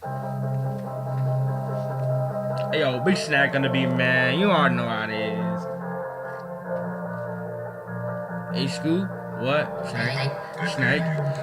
Hey, yo, big snack on the beat, man. You already know how it is. Hey, Scoop, what?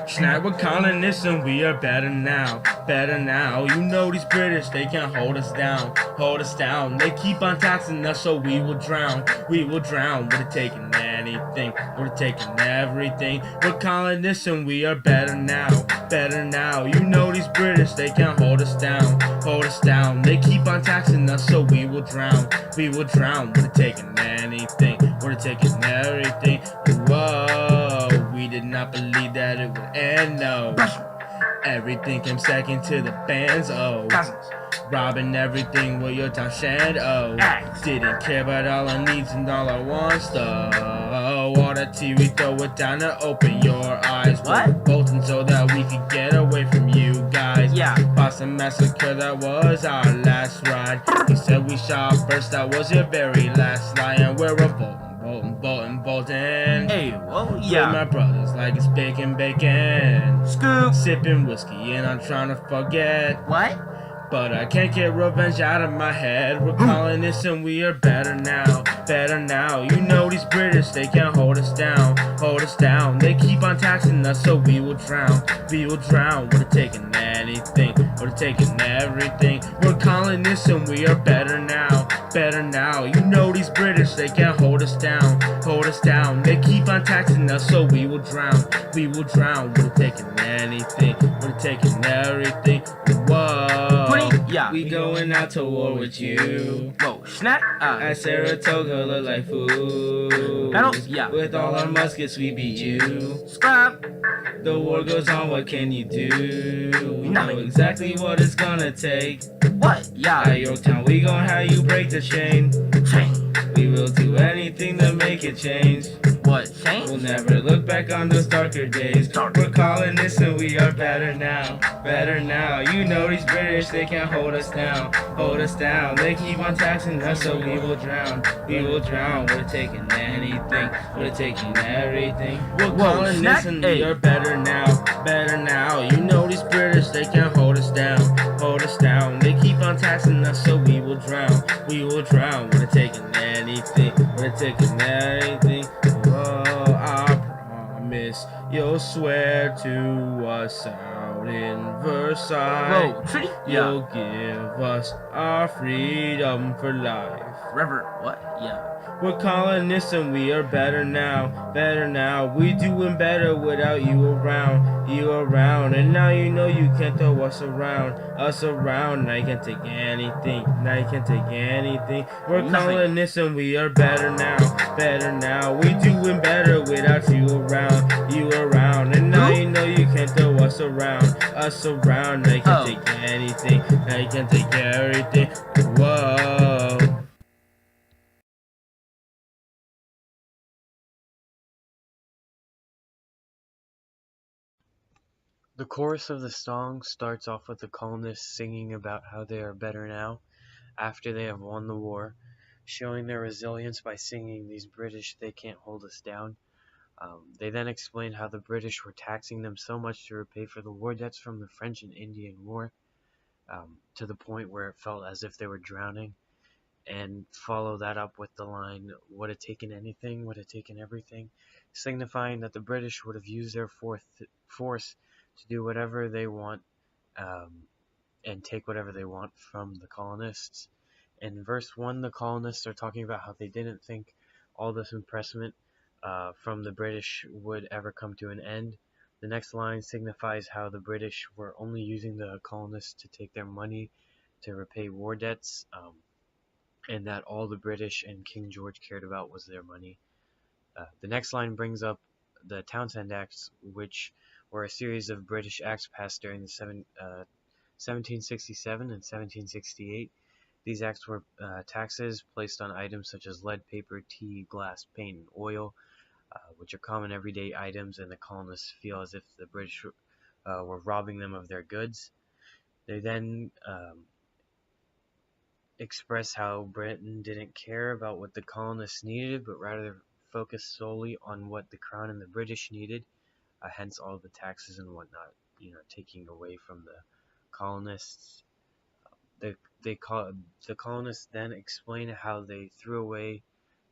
Snack, we're calling this and we are better now. Better now. You know these British, they can't hold us down. Hold us down. They keep on taxing us so we will drown. We will drown. We're taking anything. We're taking everything. We're calling this and we are better now. Better now. You know these British, they can't hold us down. Hold us down. They keep on taxing us so we will drown. We will drown. We're taking anything. We're taking everything. Whoa, we did not believe that it would end, no. Everything came second to the bands, oh. Robbing everything with your town shed, oh. Didn't care about all our needs and all our wants, though. All the TV, throw it down and open your eyes. What? Bolting so that we could get away from you guys. Yeah. Boston Massacre, that was our last ride. You said we shot first, that was your very last lie. And we're revolting. Bolton. Hey, well, With yeah. my brothers like it's bacon. Scoop. Sipping whiskey and I'm trying to forget. What? But I can't get revenge out of my head. We're calling this and we are better now. Better now. You know these British, they can't hold us down. Hold us down. They keep on taxing us so we will drown. We will drown. We're taking anything. We're taking everything. We're calling this and we are better now. Better now. You know these British, they can't hold us down. Hold us down. They keep on taxing us so we will drown. We will drown. We're taking anything. We're taking everything. Whoa. Yeah. We going out to war with you. Whoa, snack. At Saratoga look like fools. Pedals? Yeah. With all our muskets we beat you. Scrap. The war goes on, what can you do? We know Nothing. exactly what it's gonna take. What? Yeah. At Yorktown we gon' have you break the chain. Chain. We will do anything to make it change. What? Chain? We'll never look back on those darker days. We're calling this and we are better now. Better now. You know these British, they can't hold us down. Hold us down. They keep on taxing us so we will drown. We will drown. We're taking anything. We're taking everything. We're calling this and we are better now. Better now. You know these British, they can't hold us down. Hold us down. They keep on taxing us so we will drown. We will drown. We're taking anything. We're taking anything. Whoa, I promise you'll swear to us out in Versailles. Whoa, treaty? You'll give us our freedom for life. River. What? Yeah. We're calling this and we are better now. Better now. We doing better without you around. You around. And now you know you can't throw us around. Us around. Now you can't take anything. Now you can't take anything. We're calling this and we are better now. Better now. We doing better without you around. You around. And now you know you can't throw us around. Us around. Now you can't take anything. Now you can't take everything. Whoa. The chorus of the song starts off with the colonists singing about how they are better now, after they have won the war, showing their resilience by singing "These British, they can't hold us down." They then explained how the British were taxing them so much to repay for the war debts from the French and Indian War, to the point where it felt as if they were drowning, and follow that up with the line, "Would it taken anything, would it taken everything," signifying that the British would have used their force to do whatever they want, and take whatever they want from the colonists. In verse 1, the colonists are talking about how they didn't think all this impressment from the British would ever come to an end. The next line signifies how the British were only using the colonists to take their money to repay war debts, and that all the British and King George cared about was their money. The next line brings up the Townshend Acts, which were a series of British acts passed during the 1767 and 1768. These acts were taxes placed on items such as lead, paper, tea, glass, paint, and oil, which are common everyday items, and the colonists feel as if the British were robbing them of their goods. They then express how Britain didn't care about what the colonists needed, but rather focused solely on what the Crown and the British needed, hence all the taxes and whatnot, taking away from the colonists they call the colonists then explain how they threw away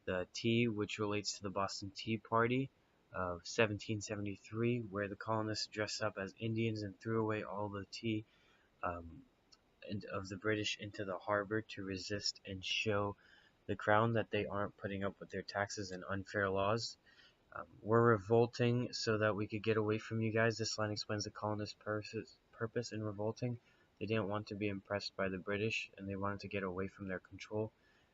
the tea, which relates to the Boston Tea Party of 1773, where the colonists dressed up as Indians and threw away all the tea um, of the British into the harbor to resist and show the crown that they aren't putting up with their taxes and unfair laws. We're revolting so that we could get away from you guys. This line explains the colonists' purpose in revolting. They didn't want to be impressed by the British, and they wanted to get away from their control.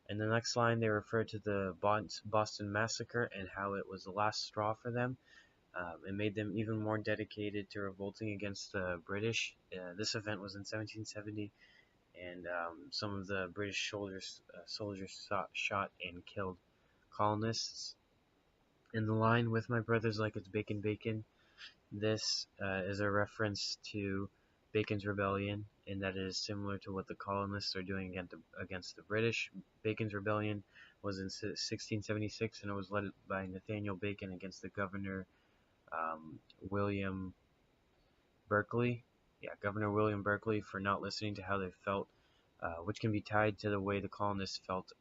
In the next line, they refer to the Boston Massacre and how it was the last straw for them. It made them even more dedicated to revolting against the British. This event was in 1770, and some of the British soldiers shot and killed colonists. In the line "with my brothers like it's bacon bacon," this is a reference to Bacon's Rebellion, in that it is similar to what the colonists are doing against the British. Bacon's Rebellion was in 1676, and it was led by Nathaniel Bacon against the governor William Berkeley. Governor William Berkeley, for not listening to how they felt, which can be tied to the way the colonists felt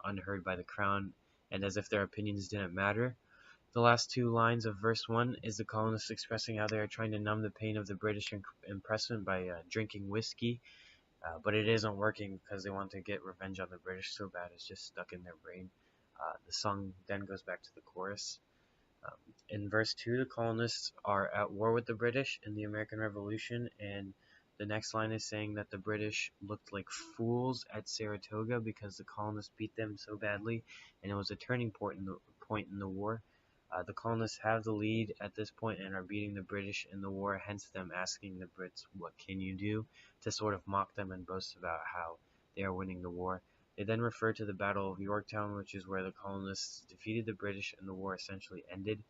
unheard by the crown, and as if their opinions didn't matter. The last two lines of verse 1 is the colonists expressing how they are trying to numb the pain of the British impressment by drinking whiskey, but it isn't working because they want to get revenge on the British so bad it's just stuck in their brain. The song then goes back to the chorus. In verse 2, the colonists are at war with the British in the American Revolution, and the next line is saying that the British looked like fools at Saratoga because the colonists beat them so badly, and it was a turning point in the war. The colonists have the lead at this point and are beating the British in the war, hence them asking the Brits, "What can you do?" to sort of mock them and boast about how they are winning the war. They then refer to the Battle of Yorktown, which is where the colonists defeated the British and the war essentially ended.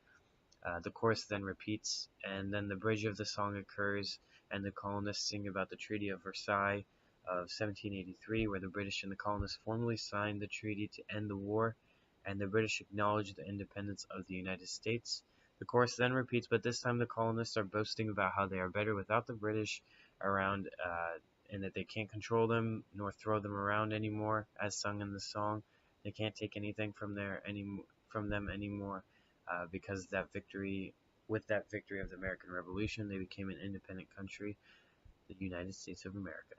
The chorus then repeats, and then the bridge of the song occurs, and the colonists sing about the Treaty of Versailles of 1783, where the British and the colonists formally signed the treaty to end the war, and the British acknowledged the independence of the United States. The chorus then repeats, but this time the colonists are boasting about how they are better without the British around, and that they can't control them nor throw them around anymore, as sung in the song. They can't take anything from them anymore, because with that victory of the American Revolution, they became an independent country, the United States of America.